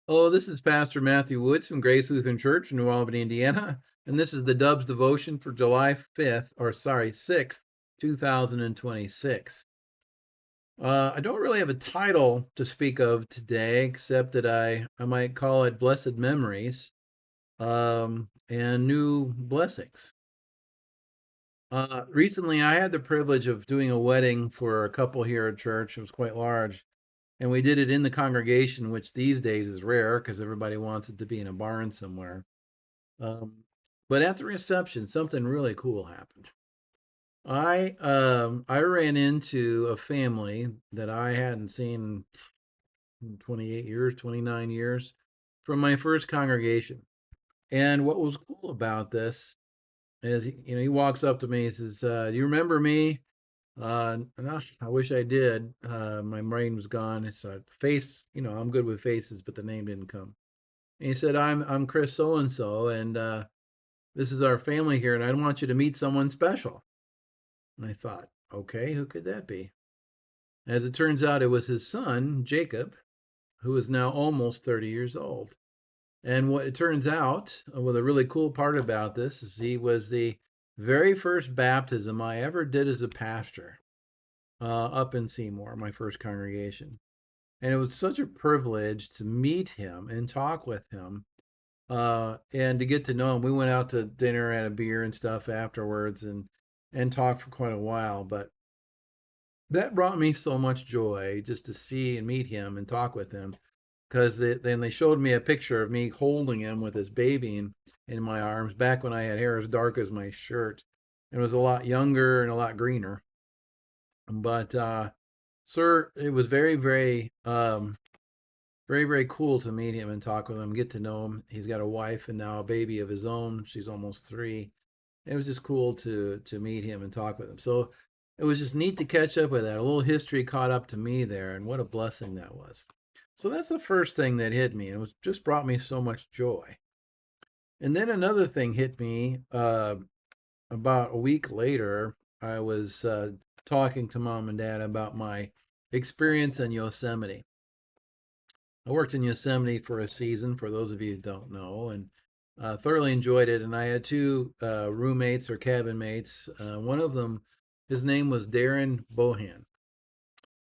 Oh, this is Pastor Matthew Woods from Grace Lutheran Church in New Albany, Indiana, and this is the Dubs devotion for July 5th, 6th, 2026. I don't really have a title to speak of today, except that I might call it Blessed Memories and New Blessings. Recently, I had the privilege of doing a wedding for a couple here at church. It was quite large. And we did it in the congregation, which these days is rare because everybody wants it to be in a barn somewhere. Um, but at the reception, something really cool happened. I ran into a family that I hadn't seen in 28 years, 29 years from my first congregation. And what was cool about this is, he walks up to me and says, "Do you remember me?" No, I wish I did. My brain was gone. It's a face. I'm good with faces, but the name didn't come. And he said, "I'm Chris so and so, and this is our family here, and I want you to meet someone special." And I thought, okay, who could that be? As it turns out, it was his son, Jacob, who is now almost 30 years old. And what it turns out, well, the really cool part about this is he was the very first baptism I ever did as a pastor up in Seymour, my first congregation. And it was such a privilege to meet him and talk with him and to get to know him. We went out to dinner, had a beer and stuff afterwards, and talked for quite a while. But that brought me so much joy just to see and meet him and talk with him, because then they showed me a picture of me holding him with his baby in my arms back when I had hair as dark as my shirt. It was a lot younger and a lot greener. But sir, it was very, very cool to meet him and talk with him, get to know him. He's got a wife and now a baby of his own. She's almost 3. It was just cool to meet him and talk with him. So it was just neat to catch up with that. A little history caught up to me there, and what a blessing that was. So that's the first thing that hit me, and it was just brought me so much joy. And then another thing hit me about a week later. I was talking to mom and dad about my experience in Yosemite. I worked in Yosemite for a season, for those of you who don't know, and thoroughly enjoyed it. And I had two roommates or cabin mates. One of them, his name was Darren Bohan.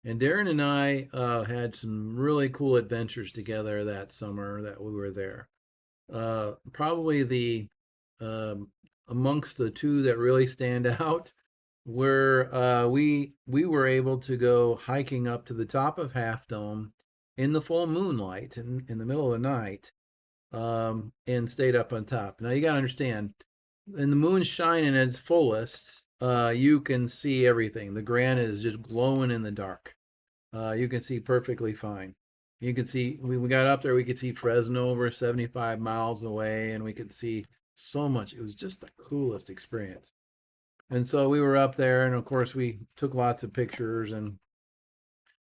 And Darren and I had some really cool adventures together that summer that we were there. Probably the amongst the two that really stand out where we were able to go hiking up to the top of Half Dome in the full moonlight in the middle of the night, and stayed up on top. Now you got to understand, in the moon shining at its fullest, you can see everything. The granite is just glowing in the dark. You can see perfectly fine. You could see, we got up there, we could see Fresno over 75 miles away, and we could see so much. It was just the coolest experience. And so we were up there, and of course we took lots of pictures and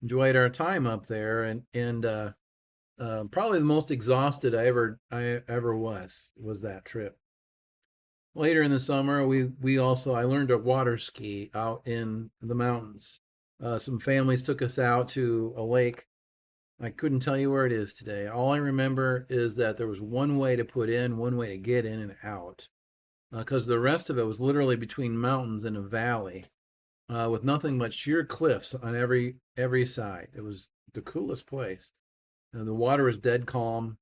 enjoyed our time up there. And probably the most exhausted I ever was that trip. Later in the summer, we also I learned to water ski out in the mountains. Some families took us out to a lake. I couldn't tell you where it is today. All I remember is that there was one way to put in, one way to get in and out, because the rest of it was literally between mountains and a valley, with nothing but sheer cliffs on every side. It was the coolest place. And the water was dead calm,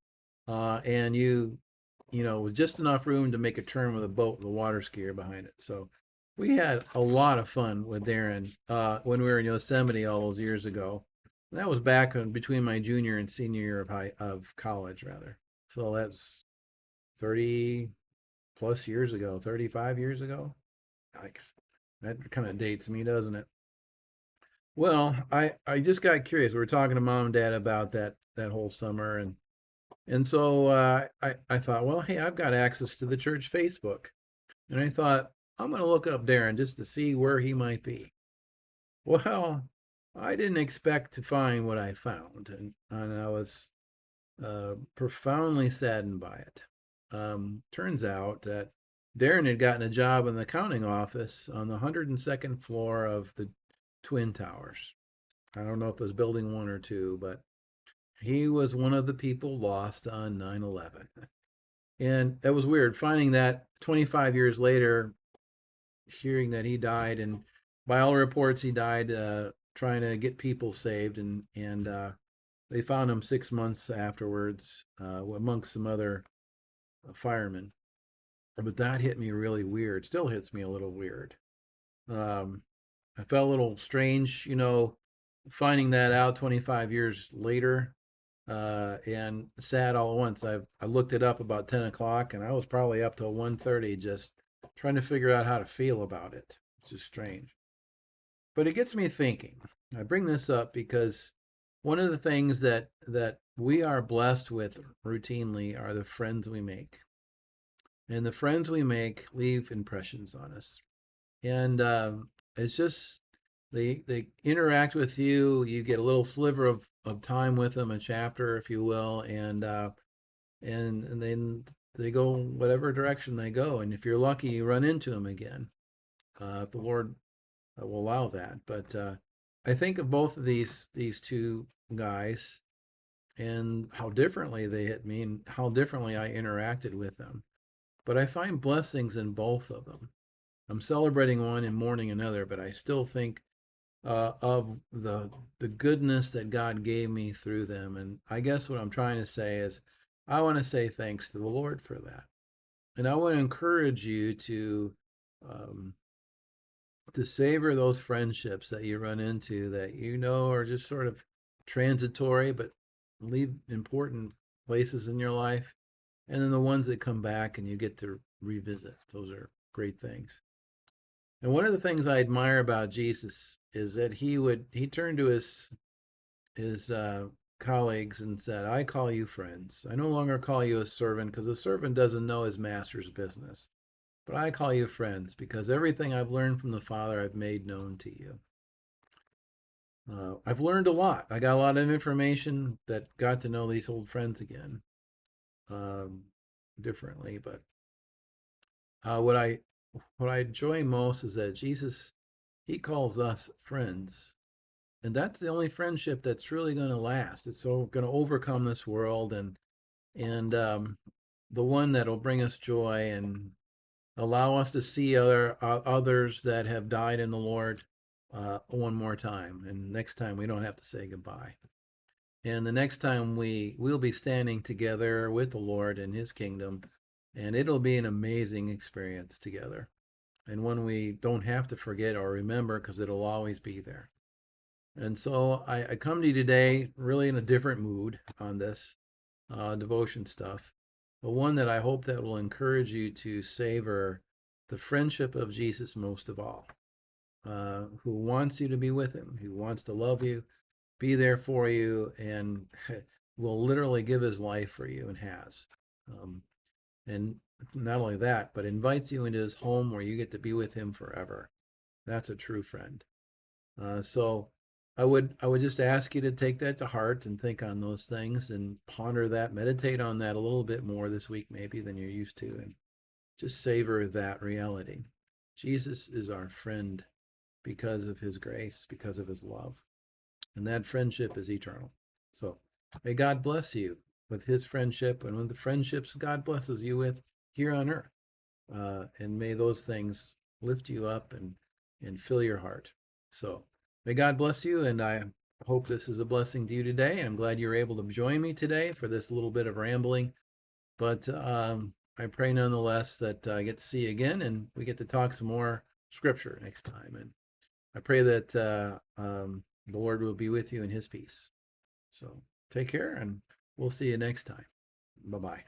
and with just enough room to make a turn with a boat with a water skier behind it. So we had a lot of fun with Darren when we were in Yosemite all those years ago. And that was back between my junior and senior year of college, rather. So that's 30 plus years ago, 35 years ago. Yikes. That kind of dates me, doesn't it? Well, I just got curious. We were talking to mom and dad about that whole summer, and so I thought, well, hey, I've got access to the church Facebook, and I thought I'm going to look up Darren just to see where he might be. Well, I didn't expect to find what I found, and I was profoundly saddened by it. Turns out that Darren had gotten a job in the accounting office on the 102nd floor of the Twin Towers. I don't know if it was building 1 or 2, but He was one of the people lost on 9/11. And that was weird finding that 25 years later, hearing that he died, and by all reports, he died trying to get people saved, and they found him 6 months afterwards amongst some other firemen. But that hit me really weird. Still hits me a little weird. Um, I felt a little strange, finding that out 25 years later, and sad all at once. I looked it up about 10 o'clock, and I was probably up till 1:30 just trying to figure out how to feel about it. It's just strange. But it gets me thinking. I bring this up because one of the things that we are blessed with routinely are the friends we make. And the friends we make leave impressions on us. And it's just they interact with you. You get a little sliver of time with them, a chapter, if you will, and then they go whatever direction they go. And if you're lucky, you run into them again. If the Lord will allow that. But I think of both of these two guys and how differently they hit me and how differently I interacted with them. But I find blessings in both of them. I'm celebrating one and mourning another, but I still think of the goodness that God gave me through them. And I guess what I'm trying to say is, I want to say thanks to the Lord for that, and I want to encourage you um, to savor those friendships that you run into that are just sort of transitory, but leave important places in your life, and then the ones that come back and you get to revisit. Those are great things. And one of the things I admire about Jesus is that he turned to his colleagues and said, "I call you friends. I no longer call you a servant, because a servant doesn't know his master's business, but I call you friends because everything I've learned from the Father I've made known to you." I've learned a lot. I got a lot of information that got to know these old friends again, um, differently. But what I enjoy most is that Jesus, he calls us friends. And that's the only friendship that's really going to last. It's so going to overcome this world, and the one that'll bring us joy and allow us to see others that have died in the Lord one more time. And next time we don't have to say goodbye. And the next time we'll be standing together with the Lord in His kingdom, and it'll be an amazing experience together, and one we don't have to forget or remember because it'll always be there. And so I come to you today really in a different mood on this devotion stuff, but one that I hope that will encourage you to savor the friendship of Jesus most of all, who wants you to be with him, who wants to love you, be there for you, and will literally give his life for you, and has. Um, and not only that, but invites you into his home where you get to be with him forever. That's a true friend. So I would just ask you to take that to heart and think on those things and ponder that, meditate on that a little bit more this week maybe than you're used to, and just savor that reality. Jesus is our friend because of his grace, because of his love, and that friendship is eternal. So may God bless you with his friendship and with the friendships God blesses you with here on earth. And may those things lift you up and fill your heart. So may God bless you, and I hope this is a blessing to you today. I'm glad you're able to join me today for this little bit of rambling, but I pray nonetheless that I get to see you again and we get to talk some more scripture next time. And I pray that the Lord will be with you in his peace. So take care, and we'll see you next time. Bye-bye.